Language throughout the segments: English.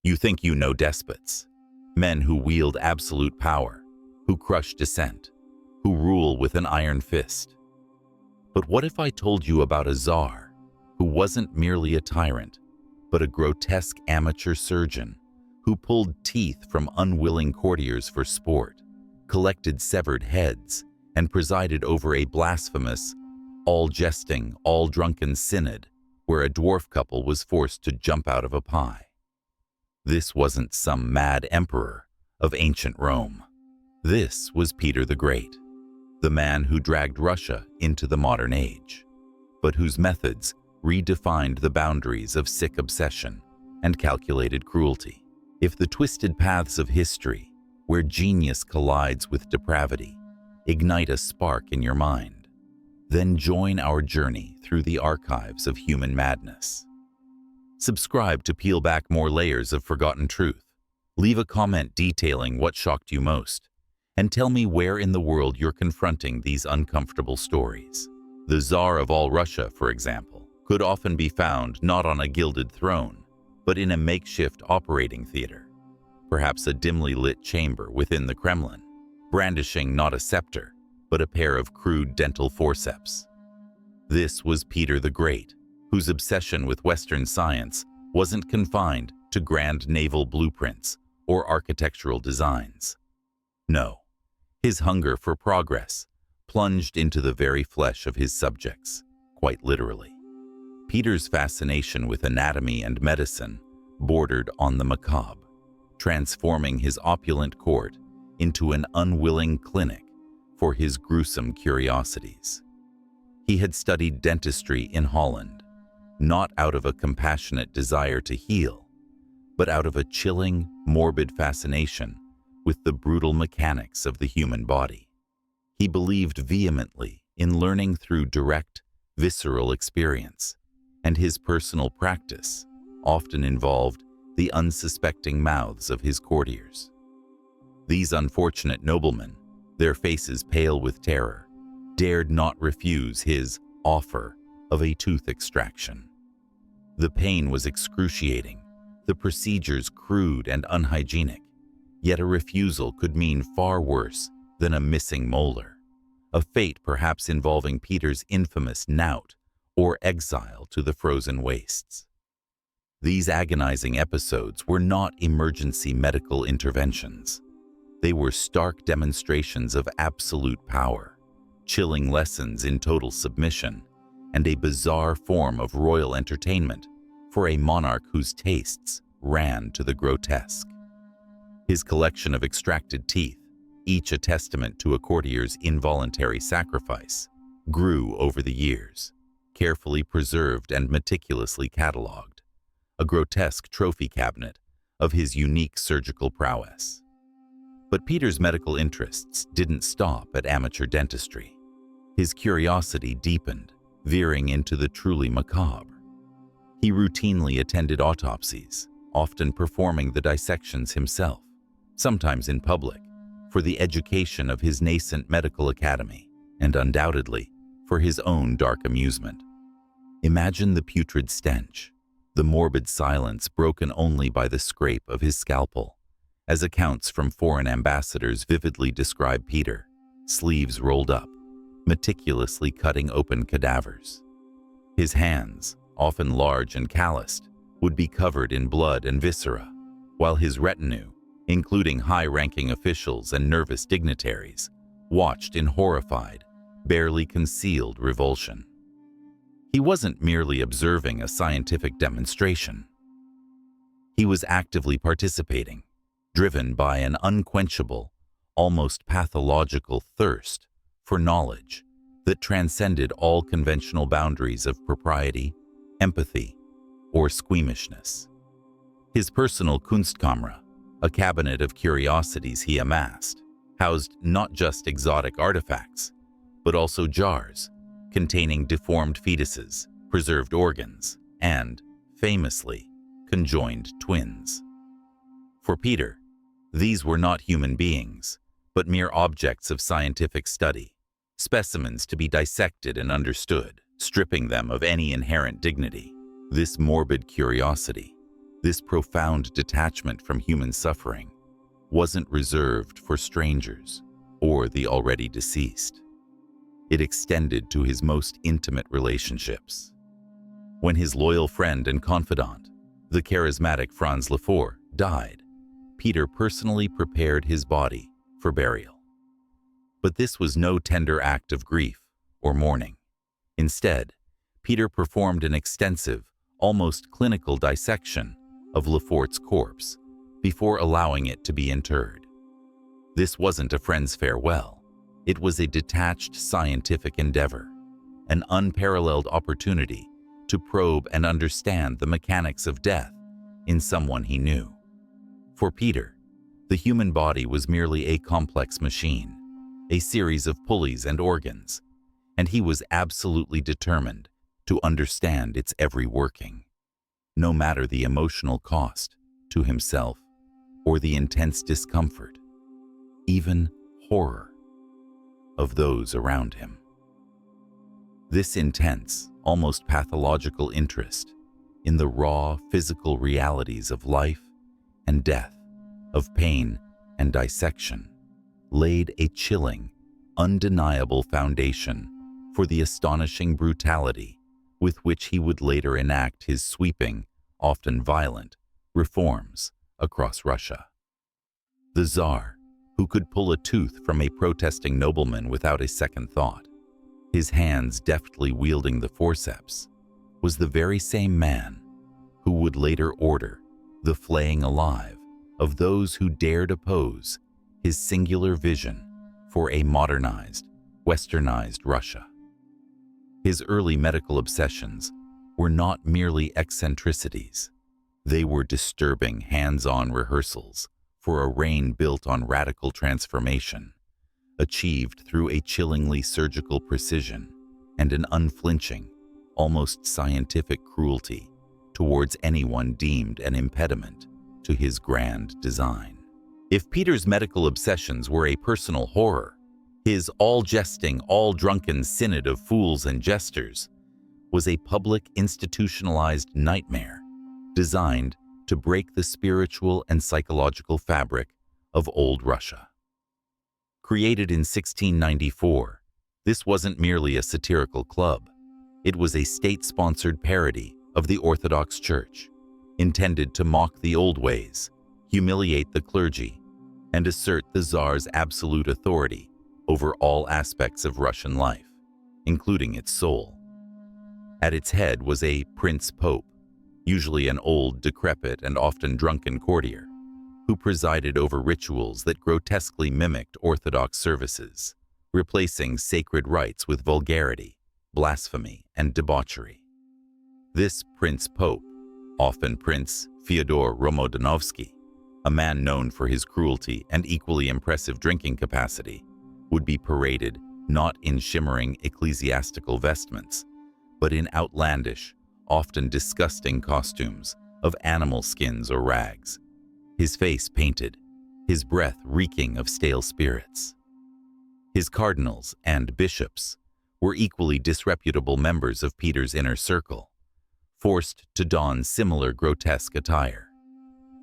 You think you know despots, men who wield absolute power, who crush dissent, who rule with an iron fist. But what if I told you about a Tsar who wasn't merely a tyrant, but a grotesque amateur surgeon who pulled teeth from unwilling courtiers for sport, collected severed heads, and presided over a blasphemous, all-jesting, all-drunken synod where a dwarf couple was forced to jump out of a pie? This wasn't some mad emperor of ancient Rome. This was Peter the Great, the man who dragged Russia into the modern age, but whose methods redefined the boundaries of sick obsession and calculated cruelty. If the twisted paths of history, where genius collides with depravity, ignite a spark in your mind, then join our journey through the archives of human madness. Subscribe to peel back more layers of forgotten truth. Leave a comment detailing what shocked you most, and tell me where in the world you're confronting these uncomfortable stories. The Tsar of all Russia, for example, could often be found not on a gilded throne, but in a makeshift operating theater, perhaps a dimly lit chamber within the Kremlin, brandishing not a scepter, but a pair of crude dental forceps. This was Peter the Great, whose obsession with Western science wasn't confined to grand naval blueprints or architectural designs. No, his hunger for progress plunged into the very flesh of his subjects, quite literally. Peter's fascination with anatomy and medicine bordered on the macabre, transforming his opulent court into an unwilling clinic for his gruesome curiosities. He had studied dentistry in Holland, not out of a compassionate desire to heal, but out of a chilling, morbid fascination with the brutal mechanics of the human body. He believed vehemently in learning through direct, visceral experience, and his personal practice often involved the unsuspecting mouths of his courtiers. These unfortunate noblemen, their faces pale with terror, dared not refuse his offer of a tooth extraction. The pain was excruciating, the procedures crude and unhygienic, yet a refusal could mean far worse than a missing molar, a fate perhaps involving Peter's infamous knout or exile to the frozen wastes. These agonizing episodes were not emergency medical interventions. They were stark demonstrations of absolute power, chilling lessons in total submission, and a bizarre form of royal entertainment for a monarch whose tastes ran to the grotesque. His collection of extracted teeth, each a testament to a courtier's involuntary sacrifice, grew over the years, carefully preserved and meticulously catalogued, a grotesque trophy cabinet of his unique surgical prowess. But Peter's medical interests didn't stop at amateur dentistry. His curiosity deepened, veering into the truly macabre. He routinely attended autopsies, often performing the dissections himself, sometimes in public, for the education of his nascent medical academy, and undoubtedly for his own dark amusement. Imagine the putrid stench, the morbid silence broken only by the scrape of his scalpel, as accounts from foreign ambassadors vividly describe Peter, sleeves rolled up, meticulously cutting open cadavers. His hands, often large and calloused, would be covered in blood and viscera, while his retinue, including high-ranking officials and nervous dignitaries, watched in horrified, barely concealed revulsion. He wasn't merely observing a scientific demonstration. He was actively participating, driven by an unquenchable, almost pathological thirst for knowledge that transcended all conventional boundaries of propriety, empathy, or squeamishness. His personal Kunstkamera, a cabinet of curiosities he amassed, housed not just exotic artifacts, but also jars containing deformed fetuses, preserved organs, and, famously, conjoined twins. For Peter, these were not human beings, but mere objects of scientific study, specimens to be dissected and understood, stripping them of any inherent dignity. This morbid curiosity, This profound detachment from human suffering wasn't reserved for strangers or the already deceased. It extended to his most intimate relationships. When his loyal friend and confidant, the charismatic Franz Lefort, died, Peter personally prepared his body for burial. But this was no tender act of grief or mourning. Instead, Peter performed an extensive, almost clinical dissection of Lefort's corpse before allowing it to be interred. This wasn't a friend's farewell. It was a detached scientific endeavor, an unparalleled opportunity to probe and understand the mechanics of death in someone he knew. For Peter, the human body was merely a complex machine, a series of pulleys and organs, and he was absolutely determined to understand its every working, no matter the emotional cost to himself or the intense discomfort, even horror, of those around him. This intense, almost pathological interest in the raw physical realities of life and death, of pain and dissection, laid a chilling, undeniable foundation for the astonishing brutality with which he would later enact his sweeping, often violent, reforms across Russia. The Tsar, who could pull a tooth from a protesting nobleman without a second thought, his hands deftly wielding the forceps, was the very same man who would later order the flaying alive of those who dared oppose his singular vision for a modernized, westernized Russia. His early medical obsessions were not merely eccentricities. They were disturbing hands-on rehearsals for a reign built on radical transformation, achieved through a chillingly surgical precision and an unflinching, almost scientific cruelty towards anyone deemed an impediment to his grand design. If Peter's medical obsessions were a personal horror, his all-jesting, all-drunken synod of fools and jesters was a public, institutionalized nightmare designed to break the spiritual and psychological fabric of old Russia. Created in 1694, this wasn't merely a satirical club. It was a state-sponsored parody of the Orthodox Church, intended to mock the old ways, humiliate the clergy, and assert the Tsar's absolute authority over all aspects of Russian life, including its soul. At its head was a Prince Pope, usually an old, decrepit, and often drunken courtier, who presided over rituals that grotesquely mimicked Orthodox services, replacing sacred rites with vulgarity, blasphemy, and debauchery. This Prince Pope, often Prince Fyodor Romodanovsky, a man known for his cruelty and equally impressive drinking capacity, would be paraded not in shimmering ecclesiastical vestments, but in outlandish, often disgusting costumes of animal skins or rags, his face painted, his breath reeking of stale spirits. His cardinals and bishops were equally disreputable members of Peter's inner circle, forced to don similar grotesque attire,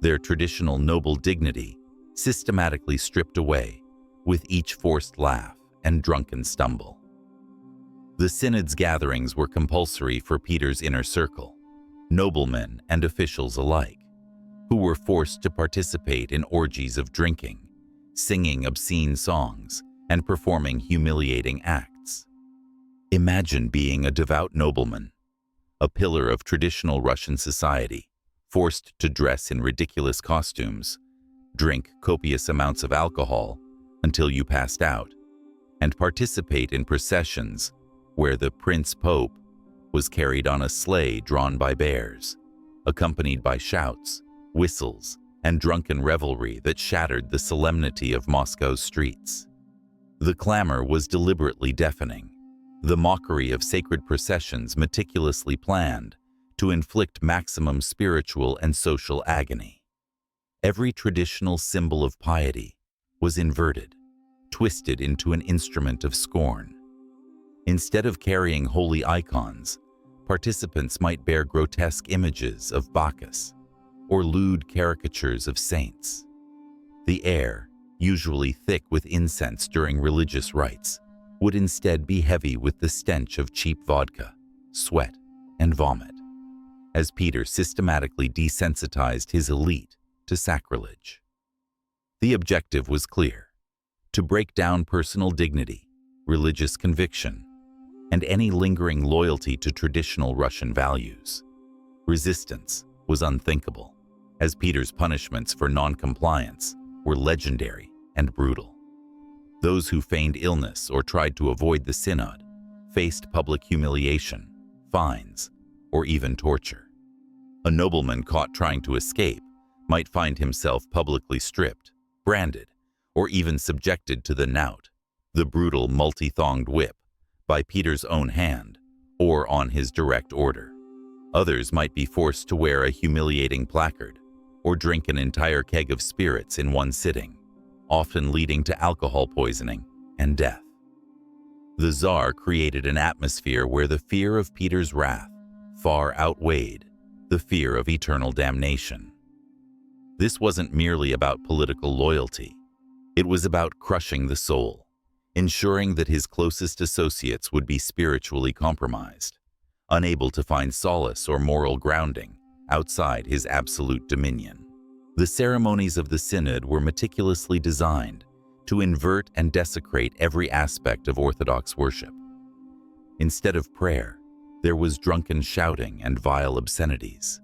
their traditional noble dignity systematically stripped away with each forced laugh and drunken stumble. The synod's gatherings were compulsory for Peter's inner circle, noblemen and officials alike, who were forced to participate in orgies of drinking, singing obscene songs, and performing humiliating acts. Imagine being a devout nobleman, a pillar of traditional Russian society, forced to dress in ridiculous costumes, drink copious amounts of alcohol until you passed out, and participate in processions where the Prince Pope was carried on a sleigh drawn by bears, accompanied by shouts, whistles, and drunken revelry that shattered the solemnity of Moscow's streets. The clamor was deliberately deafening, the mockery of sacred processions meticulously planned to inflict maximum spiritual and social agony. Every traditional symbol of piety was inverted, twisted into an instrument of scorn. Instead of carrying holy icons, participants might bear grotesque images of Bacchus or lewd caricatures of saints. The air, usually thick with incense during religious rites, would instead be heavy with the stench of cheap vodka, sweat, and vomit, as Peter systematically desensitized his elite to sacrilege. The objective was clear: to break down personal dignity, religious conviction, and any lingering loyalty to traditional Russian values. Resistance was unthinkable, as Peter's punishments for non-compliance were legendary and brutal. Those who feigned illness or tried to avoid the synod faced public humiliation, fines, or even torture. A nobleman caught trying to escape might find himself publicly stripped, branded, or even subjected to the knout, the brutal multi-thonged whip, by Peter's own hand or on his direct order. Others might be forced to wear a humiliating placard or drink an entire keg of spirits in one sitting, often leading to alcohol poisoning and death. The Tsar created an atmosphere where the fear of Peter's wrath far outweighed the fear of eternal damnation. This wasn't merely about political loyalty. It was about crushing the soul, ensuring that his closest associates would be spiritually compromised, unable to find solace or moral grounding outside his absolute dominion. The ceremonies of the synod were meticulously designed to invert and desecrate every aspect of Orthodox worship. Instead of prayer, there was drunken shouting and vile obscenities.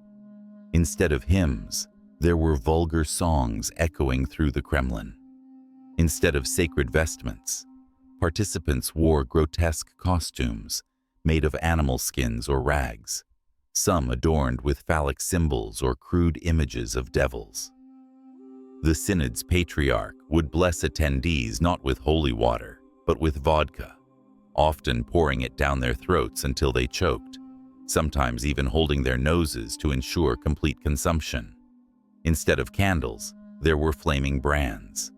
Instead of hymns, there were vulgar songs echoing through the Kremlin. Instead of sacred vestments, participants wore grotesque costumes made of animal skins or rags, some adorned with phallic symbols or crude images of devils. The synod's patriarch would bless attendees not with holy water, but with vodka, often pouring it down their throats until they choked, sometimes even holding their noses to ensure complete consumption. Instead of candles, there were flaming brands.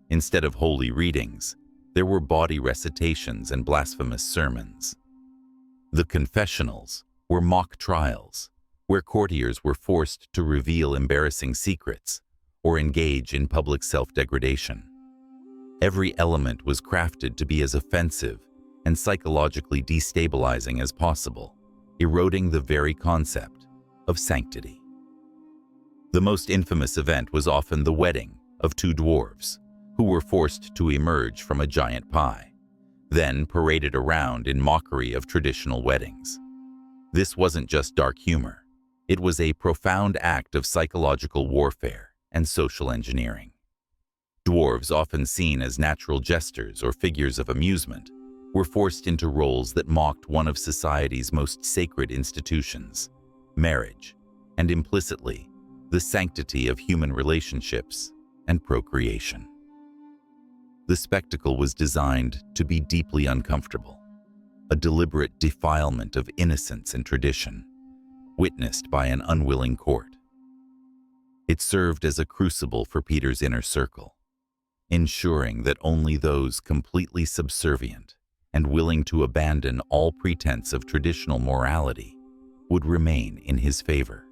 Instead of holy readings, there were bawdy recitations and blasphemous sermons. The confessionals were mock trials, where courtiers were forced to reveal embarrassing secrets or engage in public self-degradation. Every element was crafted to be as offensive and psychologically destabilizing as possible, eroding the very concept of sanctity. The most infamous event was often the wedding of two dwarves, who were forced to emerge from a giant pie, then paraded around in mockery of traditional weddings. This wasn't just dark humor. It was a profound act of psychological warfare and social engineering. Dwarves, often seen as natural jesters or figures of amusement, were forced into roles that mocked one of society's most sacred institutions, marriage, and implicitly, the sanctity of human relationships and procreation. The spectacle was designed to be deeply uncomfortable, a deliberate defilement of innocence and tradition, witnessed by an unwilling court. It served as a crucible for Peter's inner circle, ensuring that only those completely subservient and willing to abandon all pretense of traditional morality would remain in his favor.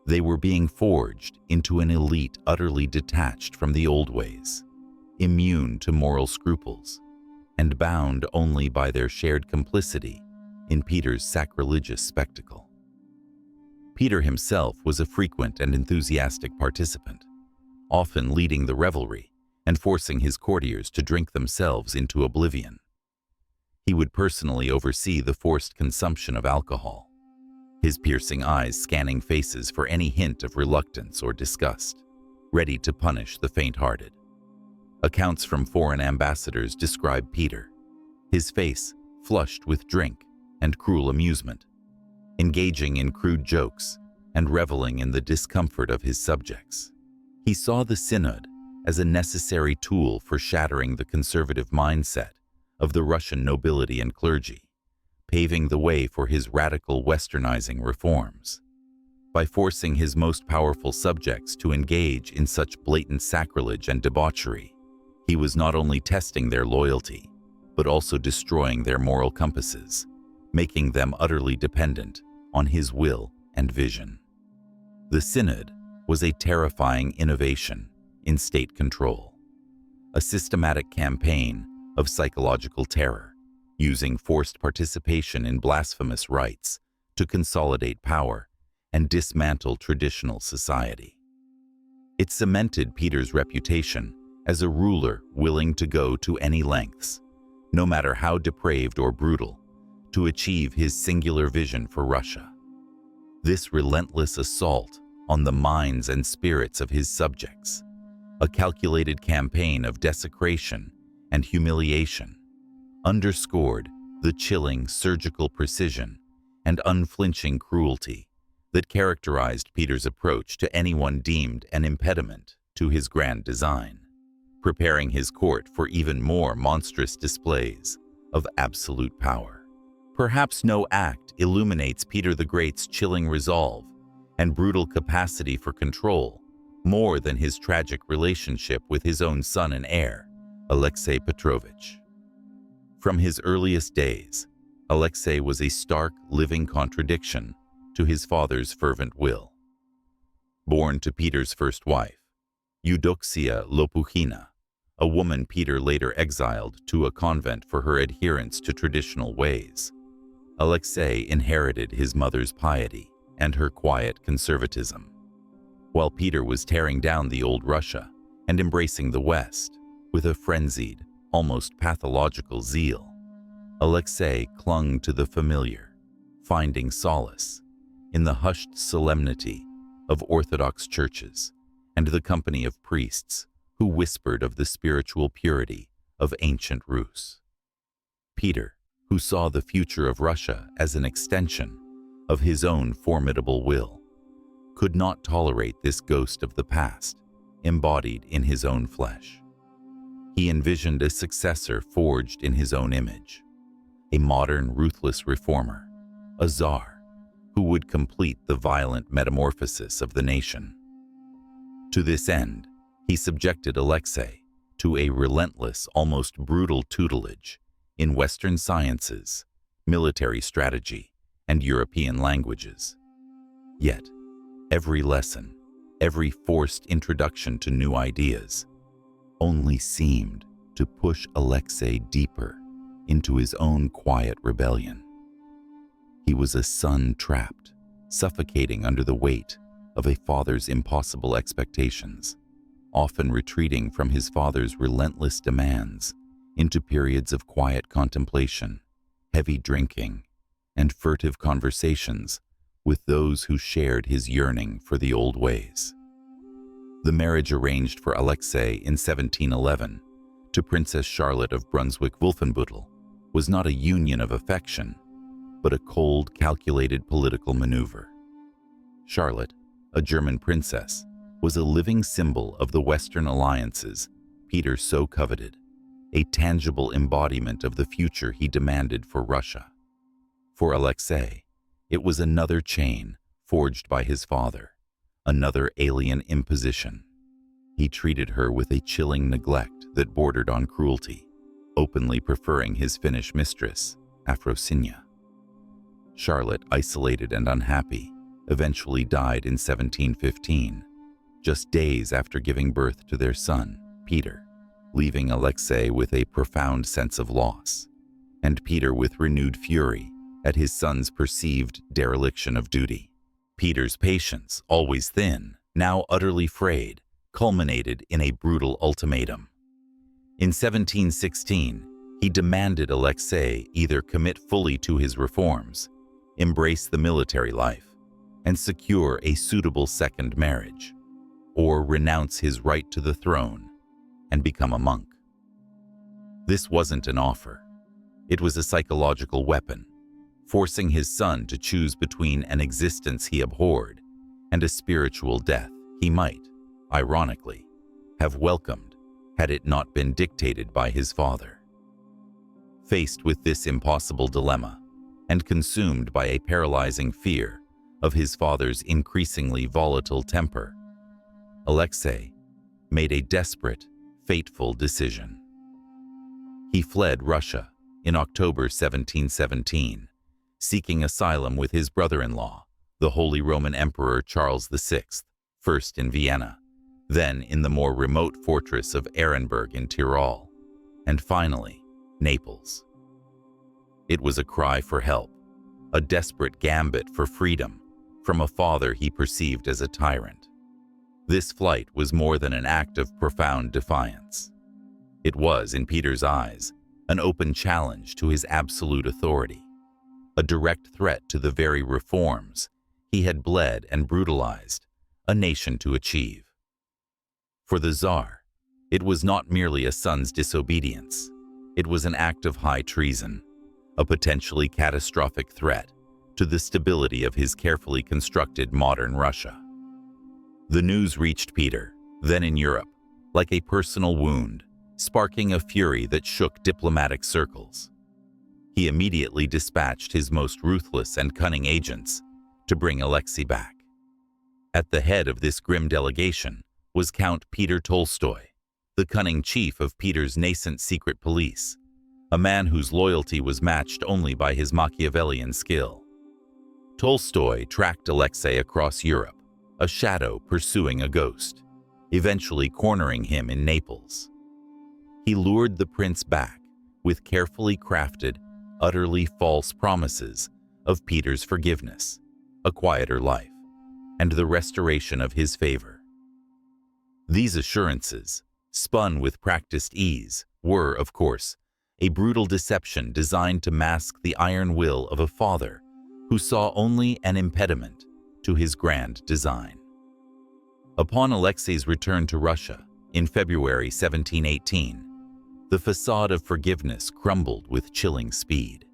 They were being forged into an elite utterly detached from the old ways, immune to moral scruples, and bound only by their shared complicity in Peter's sacrilegious spectacle. Peter himself was a frequent and enthusiastic participant, often leading the revelry and forcing his courtiers to drink themselves into oblivion. He would personally oversee the forced consumption of alcohol, his piercing eyes scanning faces for any hint of reluctance or disgust, ready to punish the faint-hearted. Accounts from foreign ambassadors describe Peter, his face flushed with drink and cruel amusement, engaging in crude jokes and reveling in the discomfort of his subjects. He saw the synod as a necessary tool for shattering the conservative mindset of the Russian nobility and clergy, paving the way for his radical westernizing reforms. By forcing his most powerful subjects to engage in such blatant sacrilege and debauchery, he was not only testing their loyalty, but also destroying their moral compasses, making them utterly dependent on his will and vision. The Synod was a terrifying innovation in state control, a systematic campaign of psychological terror, using forced participation in blasphemous rites to consolidate power and dismantle traditional society. It cemented Peter's reputation as a ruler willing to go to any lengths, no matter how depraved or brutal, to achieve his singular vision for Russia. This relentless assault on the minds and spirits of his subjects, a calculated campaign of desecration and humiliation, underscored the chilling surgical precision and unflinching cruelty that characterized Peter's approach to anyone deemed an impediment to his grand design, preparing his court for even more monstrous displays of absolute power. Perhaps no act illuminates Peter the Great's chilling resolve and brutal capacity for control more than his tragic relationship with his own son and heir, Alexei Petrovich. From his earliest days, Alexei was a stark, living contradiction to his father's fervent will. Born to Peter's first wife, Eudoxia Lopukhina, a woman Peter later exiled to a convent for her adherence to traditional ways, Alexei inherited his mother's piety and her quiet conservatism. While Peter was tearing down the old Russia and embracing the West with a frenzied, almost pathological zeal, Alexei clung to the familiar, finding solace in the hushed solemnity of Orthodox churches and the company of priests who whispered of the spiritual purity of ancient Rus. Peter, who saw the future of Russia as an extension of his own formidable will, could not tolerate this ghost of the past embodied in his own flesh. He envisioned a successor forged in his own image, a modern, ruthless reformer, a Tsar, who would complete the violent metamorphosis of the nation. To this end, he subjected Alexei to a relentless, almost brutal tutelage in Western sciences, military strategy, and European languages. Yet, every lesson, every forced introduction to new ideas, only seemed to push Alexei deeper into his own quiet rebellion. He was a son trapped, suffocating under the weight of a father's impossible expectations, often retreating from his father's relentless demands into periods of quiet contemplation, heavy drinking, and furtive conversations with those who shared his yearning for the old ways. The marriage arranged for Alexei in 1711 to Princess Charlotte of Brunswick-Wolfenbüttel was not a union of affection, but a cold, calculated political maneuver. Charlotte, a German princess, was a living symbol of the Western alliances Peter so coveted, a tangible embodiment of the future he demanded for Russia. For Alexei, it was another chain forged by his father, another alien imposition. He treated her with a chilling neglect that bordered on cruelty, openly preferring his Finnish mistress, Afrosinya. Charlotte, isolated and unhappy, eventually died in 1715, just days after giving birth to their son, Peter, leaving Alexei with a profound sense of loss, and Peter with renewed fury at his son's perceived dereliction of duty. Peter's patience, always thin, now utterly frayed, culminated in a brutal ultimatum. In 1716, he demanded Alexei either commit fully to his reforms, embrace the military life, and secure a suitable second marriage, or renounce his right to the throne and become a monk. This wasn't an offer. It was a psychological weapon, forcing his son to choose between an existence he abhorred and a spiritual death he might, ironically, have welcomed had it not been dictated by his father. Faced with this impossible dilemma, and consumed by a paralyzing fear of his father's increasingly volatile temper, Alexei made a desperate, fateful decision. He fled Russia in October 1717, seeking asylum with his brother-in-law, the Holy Roman Emperor Charles VI, first in Vienna, then in the more remote fortress of Ehrenberg in Tyrol, and finally, Naples. It was a cry for help, a desperate gambit for freedom from a father he perceived as a tyrant. This flight was more than an act of profound defiance. It was, in Peter's eyes, an open challenge to his absolute authority, a direct threat to the very reforms he had bled and brutalized a nation to achieve. For the Tsar, it was not merely a son's disobedience. It was an act of high treason, a potentially catastrophic threat to the stability of his carefully constructed modern Russia. The news reached Peter, then in Europe, like a personal wound, sparking a fury that shook diplomatic circles. He immediately dispatched his most ruthless and cunning agents to bring Alexei back. At the head of this grim delegation was Count Peter Tolstoy, the cunning chief of Peter's nascent secret police, a man whose loyalty was matched only by his Machiavellian skill. Tolstoy tracked Alexei across Europe, a shadow pursuing a ghost, eventually cornering him in Naples. He lured the prince back with carefully crafted, utterly false promises of Peter's forgiveness, a quieter life, and the restoration of his favor. These assurances, spun with practiced ease, were, of course, a brutal deception designed to mask the iron will of a father who saw only an impediment to his grand design. Upon Alexei's return to Russia in February 1718, the facade of forgiveness crumbled with chilling speed.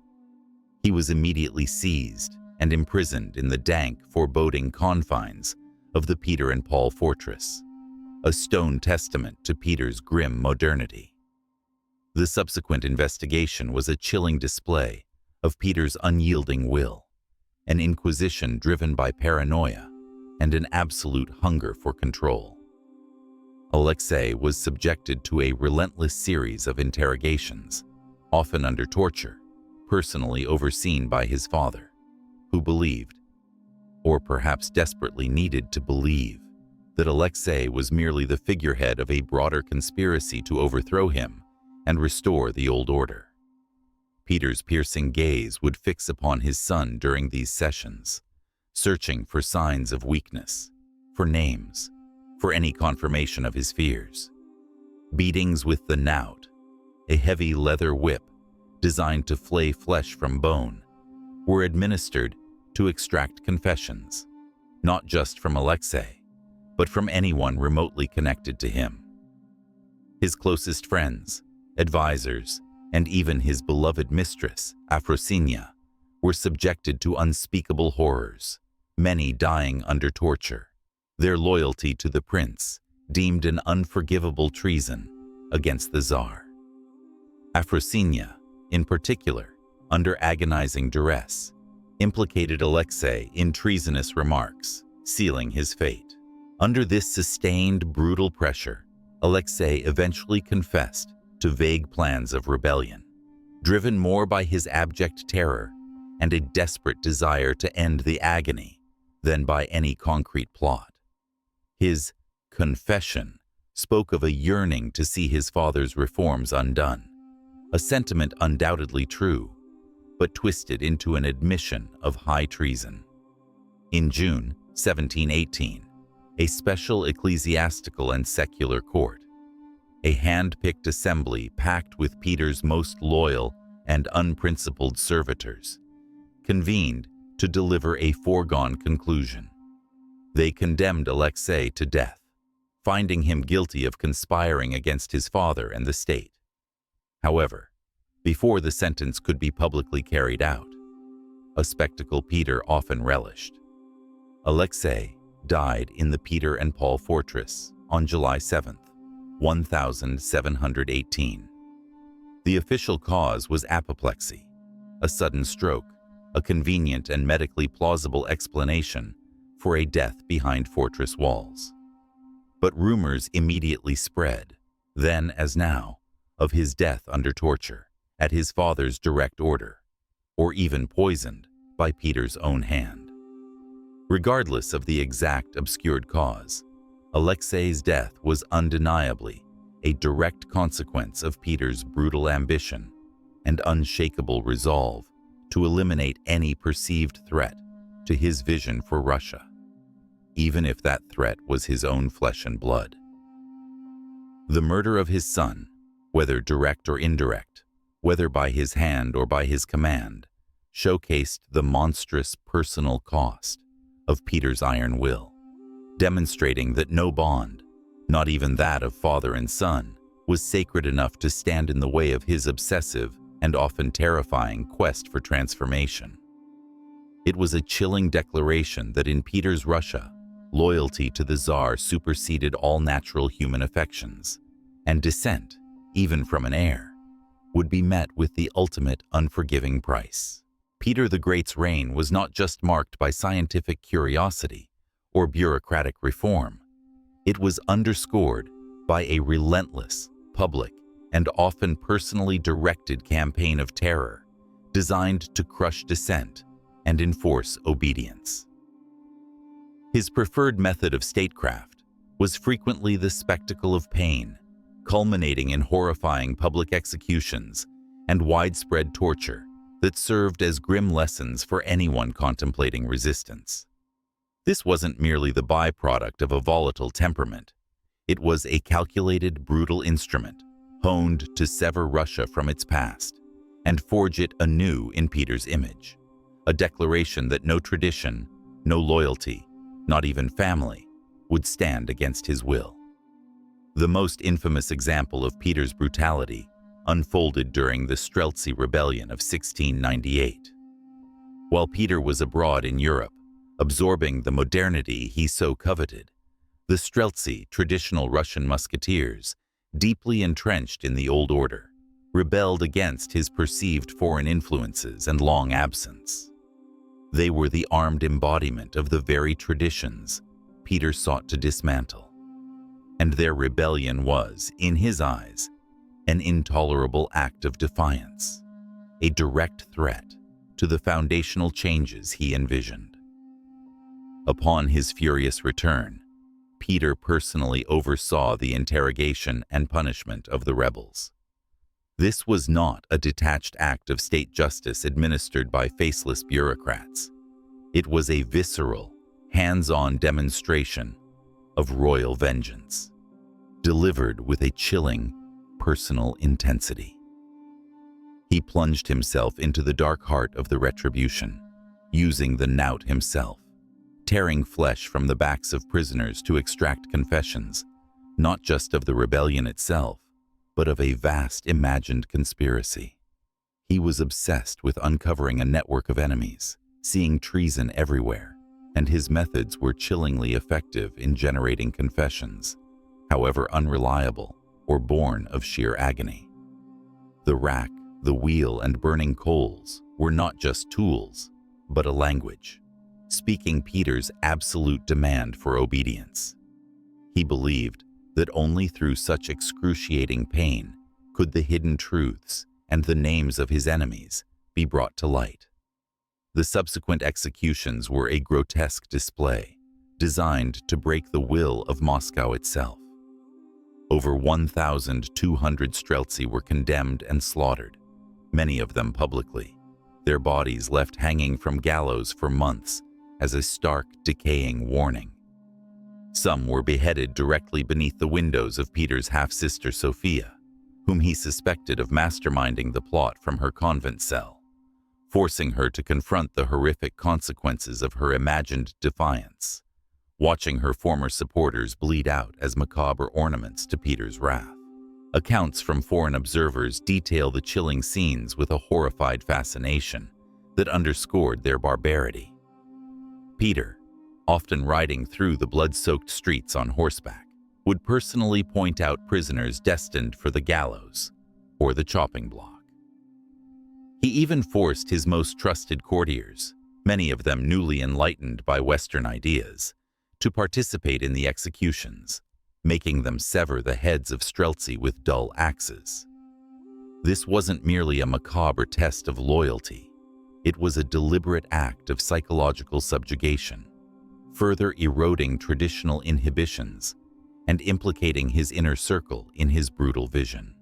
He was immediately seized and imprisoned in the dank, foreboding confines of the Peter and Paul fortress, a stone testament to Peter's grim modernity. The subsequent investigation was a chilling display of Peter's unyielding will, an inquisition driven by paranoia and an absolute hunger for control. Alexei was subjected to a relentless series of interrogations, often under torture, personally overseen by his father, who believed, or perhaps desperately needed to believe, that Alexei was merely the figurehead of a broader conspiracy to overthrow him and restore the old order. Peter's piercing gaze would fix upon his son during these sessions, searching for signs of weakness, for names, for any confirmation of his fears. Beatings with the knout, a heavy leather whip designed to flay flesh from bone, were administered to extract confessions, not just from Alexei, but from anyone remotely connected to him. His closest friends, advisors, and even his beloved mistress, Afrosinia, were subjected to unspeakable horrors, many dying under torture, their loyalty to the prince deemed an unforgivable treason against the Tsar. Afrosinia, in particular, under agonizing duress, implicated Alexei in treasonous remarks, sealing his fate. Under this sustained, brutal pressure, Alexei eventually confessed to vague plans of rebellion, driven more by his abject terror and a desperate desire to end the agony than by any concrete plot. His confession spoke of a yearning to see his father's reforms undone, a sentiment undoubtedly true, but twisted into an admission of high treason. In June 1718, a special ecclesiastical and secular court, a hand-picked assembly packed with Peter's most loyal and unprincipled servitors, convened to deliver a foregone conclusion. They condemned Alexei to death, finding him guilty of conspiring against his father and the state. However, before the sentence could be publicly carried out, a spectacle Peter often relished, Alexei died in the Peter and Paul fortress on July 7, 1718. The official cause was apoplexy, a sudden stroke, a convenient and medically plausible explanation for a death behind fortress walls. But rumors immediately spread, then as now, of his death under torture, at his father's direct order, or even poisoned by Peter's own hand. Regardless of the exact obscured cause, Alexei's death was undeniably a direct consequence of Peter's brutal ambition and unshakable resolve to eliminate any perceived threat to his vision for Russia, even if that threat was his own flesh and blood. The murder of his son, whether direct or indirect, whether by his hand or by his command, showcased the monstrous personal cost of Peter's iron will, demonstrating that no bond, not even that of father and son, was sacred enough to stand in the way of his obsessive and often terrifying quest for transformation. It was a chilling declaration that in Peter's Russia, loyalty to the Tsar superseded all natural human affections, and descent, even from an heir, would be met with the ultimate unforgiving price. Peter the Great's reign was not just marked by scientific curiosity or bureaucratic reform. It was underscored by a relentless, public, and often personally directed campaign of terror designed to crush dissent and enforce obedience. His preferred method of statecraft was frequently the spectacle of pain, culminating in horrifying public executions and widespread torture that served as grim lessons for anyone contemplating resistance. This wasn't merely the byproduct of a volatile temperament. It was a calculated, brutal instrument honed to sever Russia from its past and forge it anew in Peter's image, a declaration that no tradition, no loyalty, not even family, would stand against his will. The most infamous example of Peter's brutality unfolded during the Streltsy Rebellion of 1698. While Peter was abroad in Europe, absorbing the modernity he so coveted, the Streltsy, traditional Russian musketeers, deeply entrenched in the old order, rebelled against his perceived foreign influences and long absence. They were the armed embodiment of the very traditions Peter sought to dismantle, and their rebellion was, in his eyes, an intolerable act of defiance, a direct threat to the foundational changes he envisioned. Upon his furious return, Peter personally oversaw the interrogation and punishment of the rebels. This was not a detached act of state justice administered by faceless bureaucrats. It was a visceral, hands-on demonstration of royal vengeance, delivered with a chilling, personal intensity. He plunged himself into the dark heart of the retribution, using the knout himself, tearing flesh from the backs of prisoners to extract confessions, not just of the rebellion itself, but of a vast imagined conspiracy. He was obsessed with uncovering a network of enemies, seeing treason everywhere, and his methods were chillingly effective in generating confessions, however unreliable or born of sheer agony. The rack, the wheel, and burning coals were not just tools, but a language, speaking Peter's absolute demand for obedience. He believed that only through such excruciating pain could the hidden truths and the names of his enemies be brought to light. The subsequent executions were a grotesque display, designed to break the will of Moscow itself. Over 1,200 Streltsy were condemned and slaughtered, many of them publicly, their bodies left hanging from gallows for months as a stark, decaying warning. Some were beheaded directly beneath the windows of Peter's half-sister Sophia, whom he suspected of masterminding the plot from her convent cell, forcing her to confront the horrific consequences of her imagined defiance, watching her former supporters bleed out as macabre ornaments to Peter's wrath. Accounts from foreign observers detail the chilling scenes with a horrified fascination that underscored their barbarity. Peter, often riding through the blood-soaked streets on horseback, would personally point out prisoners destined for the gallows or the chopping block. He even forced his most trusted courtiers, many of them newly enlightened by Western ideas, to participate in the executions, making them sever the heads of Streltsy with dull axes. This wasn't merely a macabre test of loyalty. It was a deliberate act of psychological subjugation, further eroding traditional inhibitions and implicating his inner circle in his brutal vision.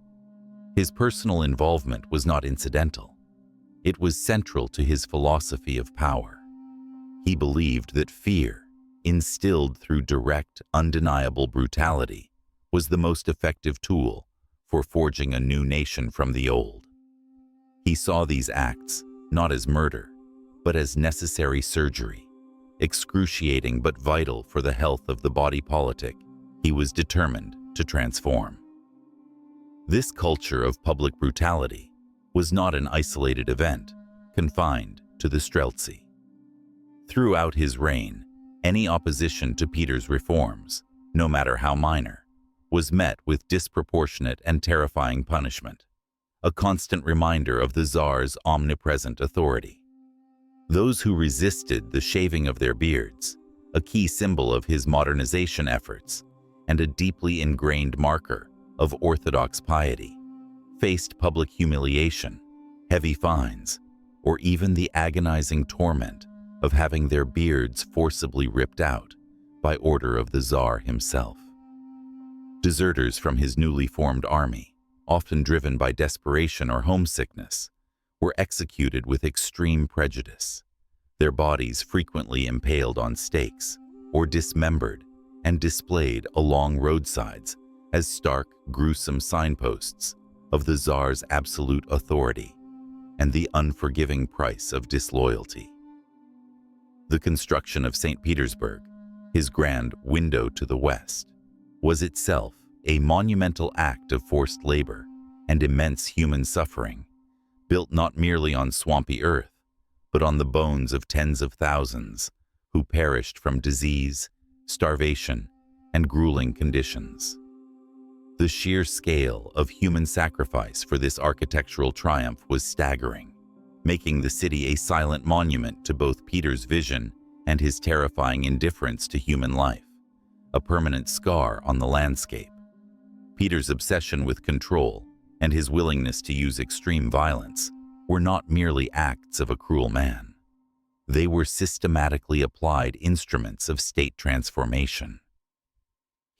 His personal involvement was not incidental. It was central to his philosophy of power. He believed that fear, instilled through direct, undeniable brutality, was the most effective tool for forging a new nation from the old. He saw these acts not as murder, but as necessary surgery, excruciating but vital for the health of the body politic he was determined to transform. This culture of public brutality was not an isolated event confined to the Streltsy. Throughout his reign, any opposition to Peter's reforms, no matter how minor, was met with disproportionate and terrifying punishment, a constant reminder of the Tsar's omnipresent authority. Those who resisted the shaving of their beards, a key symbol of his modernization efforts and a deeply ingrained marker of orthodox piety, faced public humiliation, heavy fines, or even the agonizing torment of having their beards forcibly ripped out by order of the Tsar himself. Deserters from his newly formed army, often driven by desperation or homesickness, were executed with extreme prejudice, their bodies frequently impaled on stakes or dismembered and displayed along roadsides as stark, gruesome signposts of the Tsar's absolute authority and the unforgiving price of disloyalty. The construction of St. Petersburg, his grand window to the west, was itself a monumental act of forced labor and immense human suffering, built not merely on swampy earth, but on the bones of tens of thousands who perished from disease, starvation, and grueling conditions. The sheer scale of human sacrifice for this architectural triumph was staggering, making the city a silent monument to both Peter's vision and his terrifying indifference to human life, a permanent scar on the landscape. Peter's obsession with control and his willingness to use extreme violence were not merely acts of a cruel man. They were systematically applied instruments of state transformation.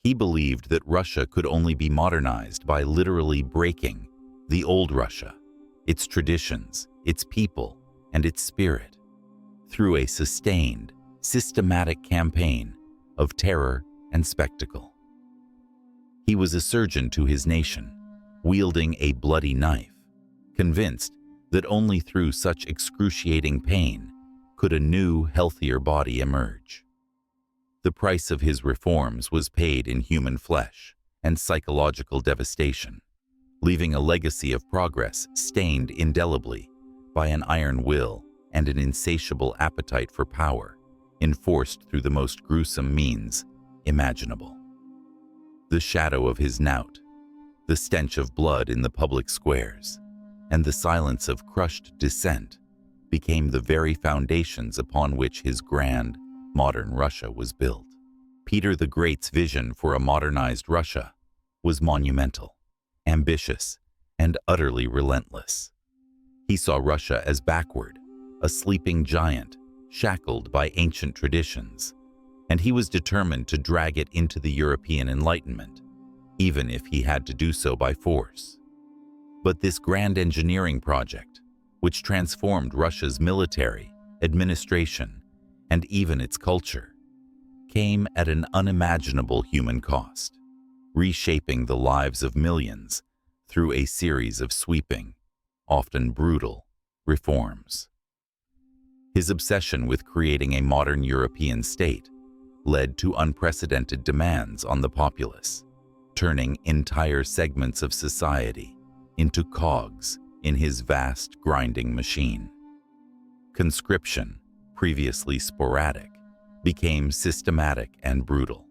He believed that Russia could only be modernized by literally breaking the old Russia, its traditions, its people, and its spirit, through a sustained, systematic campaign of terror and spectacle. He was a surgeon to his nation, wielding a bloody knife, convinced that only through such excruciating pain could a new, healthier body emerge. The price of his reforms was paid in human flesh and psychological devastation, leaving a legacy of progress stained indelibly by an iron will and an insatiable appetite for power, enforced through the most gruesome means imaginable. The shadow of his knout, the stench of blood in the public squares, and the silence of crushed dissent became the very foundations upon which his grand, modern Russia was built. Peter the Great's vision for a modernized Russia was monumental, ambitious, and utterly relentless. He saw Russia as backward, a sleeping giant shackled by ancient traditions, and he was determined to drag it into the European Enlightenment, even if he had to do so by force. But this grand engineering project, which transformed Russia's military, administration, and even its culture, came at an unimaginable human cost, reshaping the lives of millions through a series of sweeping, often brutal, reforms. His obsession with creating a modern European state led to unprecedented demands on the populace, turning entire segments of society into cogs in his vast grinding machine. Conscription, previously sporadic, became systematic and brutal.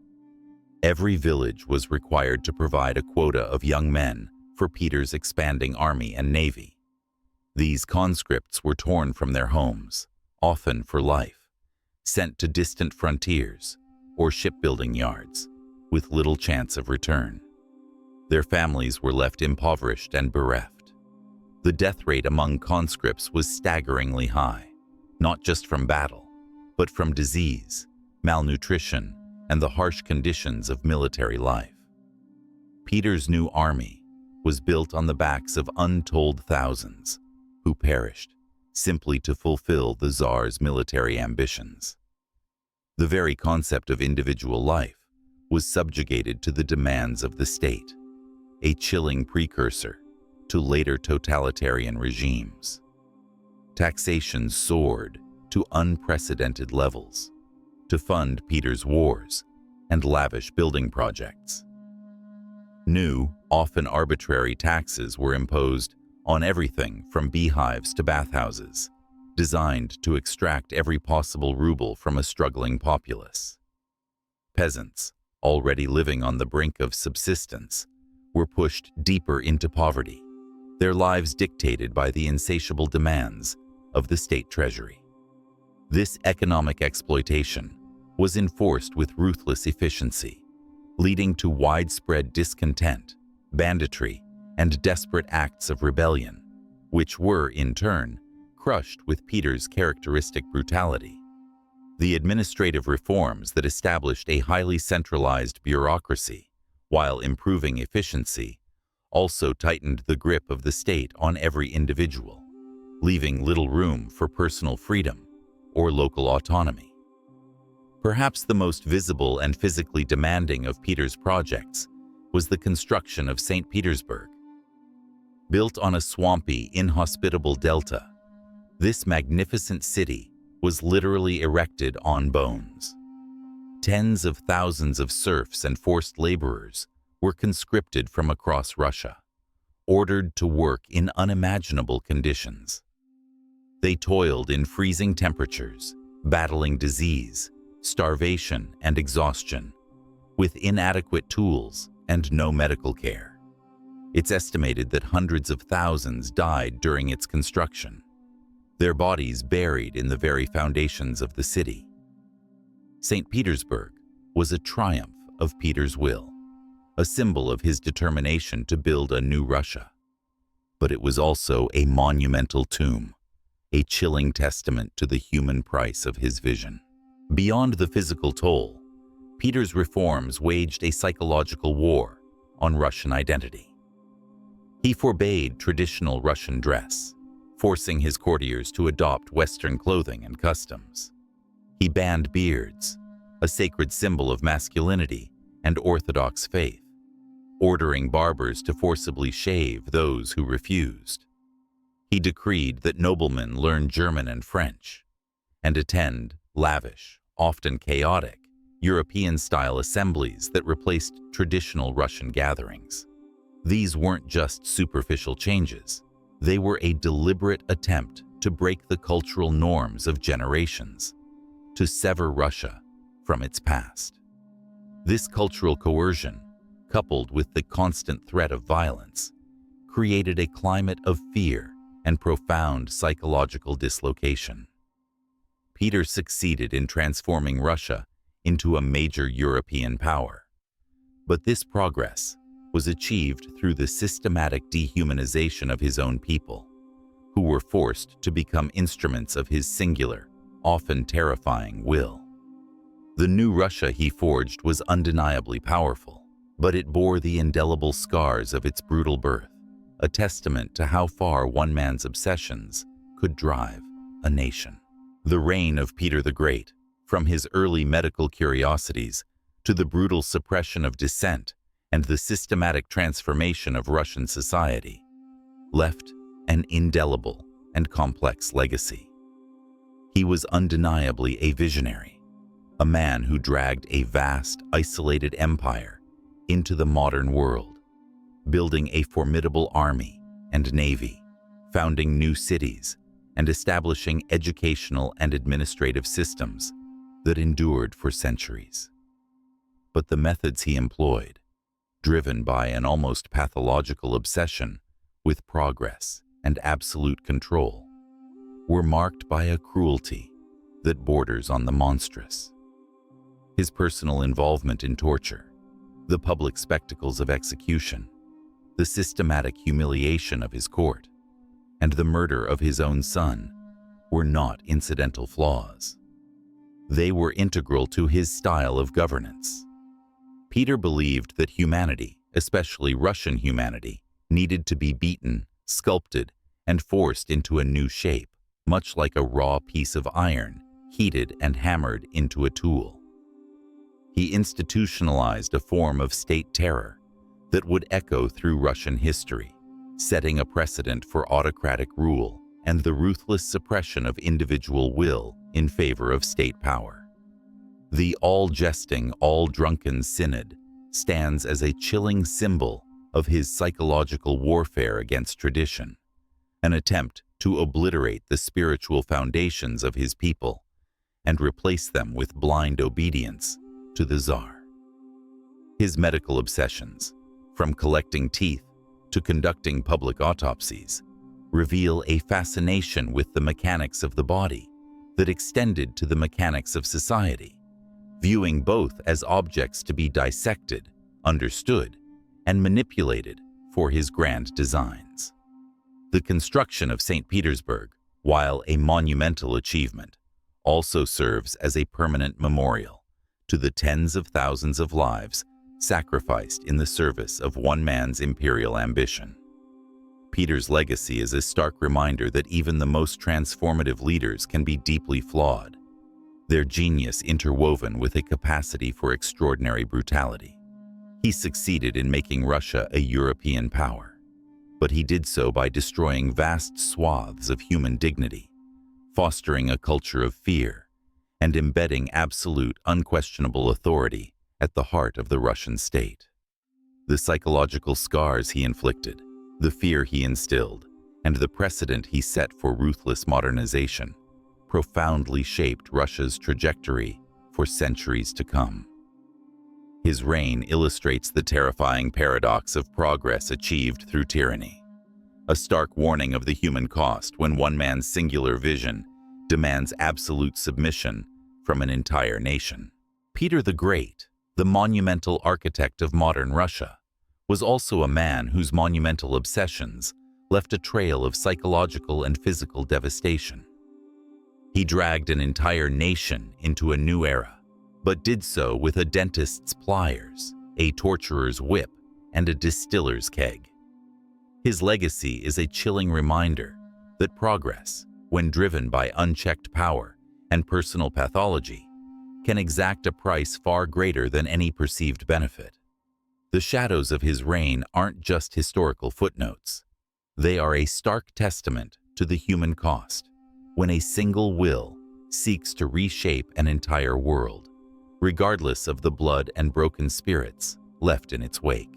Every village was required to provide a quota of young men for Peter's expanding army and navy. These conscripts were torn from their homes, often for life, sent to distant frontiers or shipbuilding yards, with little chance of return. Their families were left impoverished and bereft. The death rate among conscripts was staggeringly high, not just from battle, but from disease, malnutrition, and the harsh conditions of military life. Peter's new army was built on the backs of untold thousands who perished simply to fulfill the Tsar's military ambitions. The very concept of individual life was subjugated to the demands of the state, a chilling precursor to later totalitarian regimes. Taxation soared to unprecedented levels to fund Peter's wars and lavish building projects. New, often arbitrary taxes were imposed on everything from beehives to bathhouses, designed to extract every possible ruble from a struggling populace. Peasants, already living on the brink of subsistence, were pushed deeper into poverty, their lives dictated by the insatiable demands of the state treasury. This economic exploitation was enforced with ruthless efficiency, leading to widespread discontent, banditry, and desperate acts of rebellion, which were, in turn, crushed with Peter's characteristic brutality. The administrative reforms that established a highly centralized bureaucracy while improving efficiency also tightened the grip of the state on every individual, leaving little room for personal freedom or local autonomy. Perhaps the most visible and physically demanding of Peter's projects was the construction of St. Petersburg. Built on a swampy, inhospitable delta, this magnificent city was literally erected on bones. Tens of thousands of serfs and forced laborers were conscripted from across Russia, ordered to work in unimaginable conditions. They toiled in freezing temperatures, battling disease, starvation, and exhaustion, with inadequate tools and no medical care. It's estimated that hundreds of thousands died during its construction, their bodies buried in the very foundations of the city. St. Petersburg was a triumph of Peter's will, a symbol of his determination to build a new Russia. But it was also a monumental tomb, a chilling testament to the human price of his vision. Beyond the physical toll, Peter's reforms waged a psychological war on Russian identity. He forbade traditional Russian dress, forcing his courtiers to adopt Western clothing and customs. He banned beards, a sacred symbol of masculinity and Orthodox faith, ordering barbers to forcibly shave those who refused. He decreed that noblemen learn German and French and attend lavish, often chaotic, European-style assemblies that replaced traditional Russian gatherings. These weren't just superficial changes. They were a deliberate attempt to break the cultural norms of generations, to sever Russia from its past. This cultural coercion, coupled with the constant threat of violence, created a climate of fear and profound psychological dislocation. Peter succeeded in transforming Russia into a major European power. But this progress was achieved through the systematic dehumanization of his own people, who were forced to become instruments of his singular, often terrifying will. The new Russia he forged was undeniably powerful, but it bore the indelible scars of its brutal birth, a testament to how far one man's obsessions could drive a nation. The reign of Peter the Great, from his early medical curiosities to the brutal suppression of dissent and the systematic transformation of Russian society, left an indelible and complex legacy. He was undeniably a visionary, a man who dragged a vast, isolated empire into the modern world, building a formidable army and navy, founding new cities, and establishing educational and administrative systems that endured for centuries. But the methods he employed, driven by an almost pathological obsession with progress and absolute control, were marked by a cruelty that borders on the monstrous. His personal involvement in torture, the public spectacles of execution, the systematic humiliation of his court, and the murder of his own son were not incidental flaws. They were integral to his style of governance. Peter believed that humanity, especially Russian humanity, needed to be beaten, sculpted, and forced into a new shape, much like a raw piece of iron, heated and hammered into a tool. He institutionalized a form of state terror that would echo through Russian history, setting a precedent for autocratic rule and the ruthless suppression of individual will in favor of state power. The all-jesting, all-drunken synod stands as a chilling symbol of his psychological warfare against tradition, an attempt to obliterate the spiritual foundations of his people and replace them with blind obedience to the Tsar. His medical obsessions, from collecting teeth to conducting public autopsies, reveal a fascination with the mechanics of the body that extended to the mechanics of society, viewing both as objects to be dissected, understood, and manipulated for his grand designs. The construction of St. Petersburg, while a monumental achievement, also serves as a permanent memorial to the tens of thousands of lives sacrificed in the service of one man's imperial ambition. Peter's legacy is a stark reminder that even the most transformative leaders can be deeply flawed, their genius interwoven with a capacity for extraordinary brutality. He succeeded in making Russia a European power, but he did so by destroying vast swaths of human dignity, fostering a culture of fear, and embedding absolute, unquestionable authority at the heart of the Russian state. The psychological scars he inflicted, the fear he instilled, and the precedent he set for ruthless modernization profoundly shaped Russia's trajectory for centuries to come. His reign illustrates the terrifying paradox of progress achieved through tyranny, a stark warning of the human cost when one man's singular vision demands absolute submission from an entire nation. Peter the Great, the monumental architect of modern Russia, was also a man whose monumental obsessions left a trail of psychological and physical devastation. He dragged an entire nation into a new era, but did so with a dentist's pliers, a torturer's whip, and a distiller's keg. His legacy is a chilling reminder that progress, when driven by unchecked power and personal pathology, can exact a price far greater than any perceived benefit. The shadows of his reign aren't just historical footnotes. They are a stark testament to the human cost when a single will seeks to reshape an entire world, regardless of the blood and broken spirits left in its wake.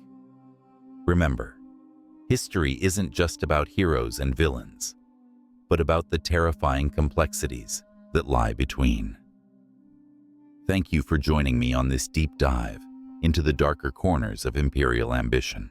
Remember, history isn't just about heroes and villains, but about the terrifying complexities that lie between. Thank you for joining me on this deep dive into the darker corners of imperial ambition.